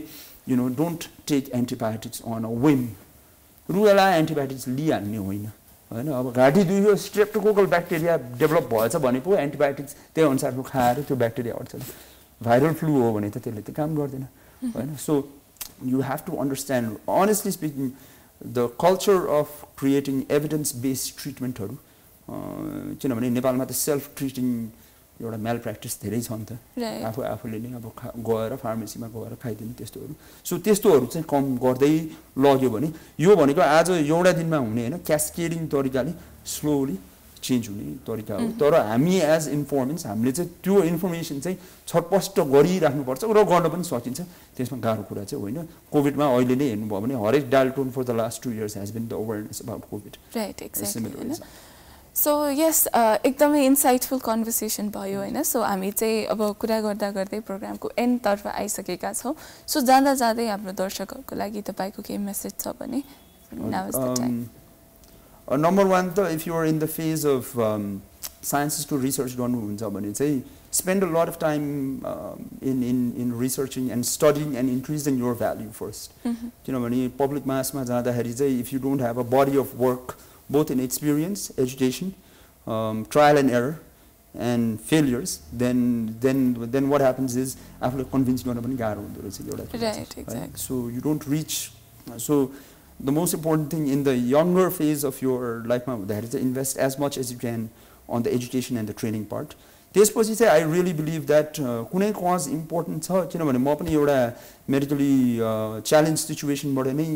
don't take antibiotics on a whim रुवेला एन्टिबायोटिक्स लिइहाल्ने होइन हैन अब घाँटी दुख्यो स्ट्रेप्टोकोकल ब्याक्टेरिया डेभलप भएछ भने पो एन्टिबायोटिक्स त्यही अनुसारको खाएर त्यो ब्याक्टेरिया हट्छ भाइरल फ्लू हो भने त त्यसले त काम गर्दैन हैन so you have to understand, honestly speaking, the culture of creating evidence-based treatment. किनभने नेपालमा त सेल्फ ट्रिटिङ एउटा मेल प्र्याक्टिस धेरै छ नि त आफूले नै अब गएर फार्मेसीमा गएर खाइदिने त्यस्तोहरू सो त्यस्तोहरू चाहिँ कम गर्दै लग्यो भने यो भनेको आज एउटा दिनमा हुने होइन क्यास्केडिङ तरिकाले स्लोली चेन्ज हुने तरिका हो तर हामी एज इन्फर्मेन्ट्स हामीले चाहिँ त्यो इन्फर्मेसन चाहिँ छटपष्ट गरिराख्नुपर्छ र गर्न पनि सकिन्छ त्यसमा गाह्रो कुरा चाहिँ होइन कोभिडमा अहिले नै हेर्नुभयो भने हरेक dial tone for the last 2 years has been the awareness about covid right exactly so yes एकदमै इन्साइटफुल कन्भर्सेसन भयो होइन सो हामी चाहिँ अब कुरा गर्दा गर्दै प्रोग्रामको एन्डतर्फ आइसकेका छौँ सो जाँदा जाँदै हाम्रो दर्शकहरूको लागि तपाईँको केही मेसेज छ भने now is the time Number 1 त if you are in the phase of sciences to research गर्नुहुन्छ भने चाहिँ spend a lot of time in researching and studying and increasing your value first. किनभने public massमा जाँदाखेरि चाहिँ if you don't have a body of work both in experience, education, trial and error and failures, then what happens is आफूले convince गर्न पनि गाह्रो हुँदो रहेछ एउटा कुरा चाहिँ, Right, exactly. So you don't reach. So the most important thing in the younger phase of your life मा हुँदाखेरि चाहिँ invest as much as you can on the education and the training part. त्यसपछि चाहिँ I really believe that कुनै cause important छ, किनभने म पनि एउटा medically challenge situationबाट नै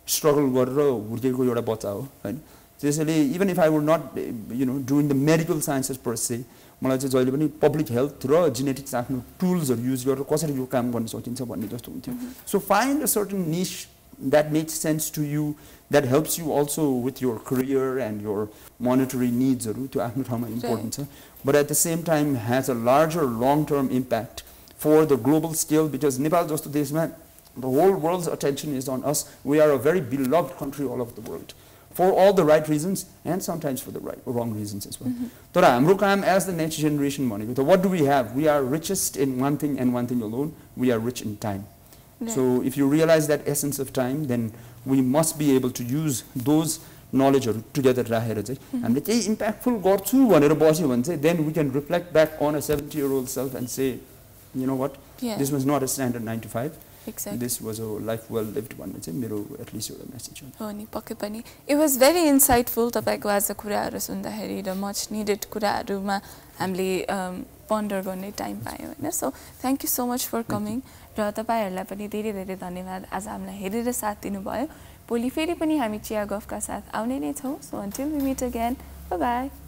struggle गरेर हुर्केको एउटा बच्चा हो हैन. त्यसैले even if I were not doing the medical sciences per se, मलाई चाहिँ जहिले पनि पब्लिक हेल्थ र जेनेटिक्स आफ्नो टुल्सहरु युज गरेर कसरी यो काम गर्न सकिन्छ भन्ने जस्तो हुन्थ्यो. So find a certain niche that makes sense to you, that helps you also with your career and your monetary needs to आफ्नो ठाउँमा important छ, but at the same time has a larger long-term impact for the global scale, because Nepal जस्तो देशमा the whole world's attention is on us. We are a very beloved country all over the world, for all the right reasons and sometimes for the wrong reasons as well. तर हाम्रो काम as the next generation भनेको त what do we have? We are richest in one thing and one thing alone. We are rich in time. So if you realize that essence of time, then we must be able to use those knowledgeहरु together राखेर चाहिँ हामीले केही impactful गर्छु भनेर बस्यो भने चाहिँ then we can reflect back on a 70-year-old self and say, you know what, this was not a standard 9 to 5. Exactly. This was a life well lived भन्ने चाहिँ मेरो at least एउटा message हो. हो नि, पक्कै पनि. It was very insightful तपाईको आज कुराहरु सुन्दाखेरि र much needed कुराहरुमा हामीले ponder गर्ने टाइम पायौ हैन. So thank you so much for coming. र तपाईहरुलाई पनि धेरै धेरै धन्यवाद आज हामीलाई हेरेर साथ दिनुभयो. भोलि फेरि पनि हामी चिया गफका साथ आउने नै छौं. So until we meet again, bye bye.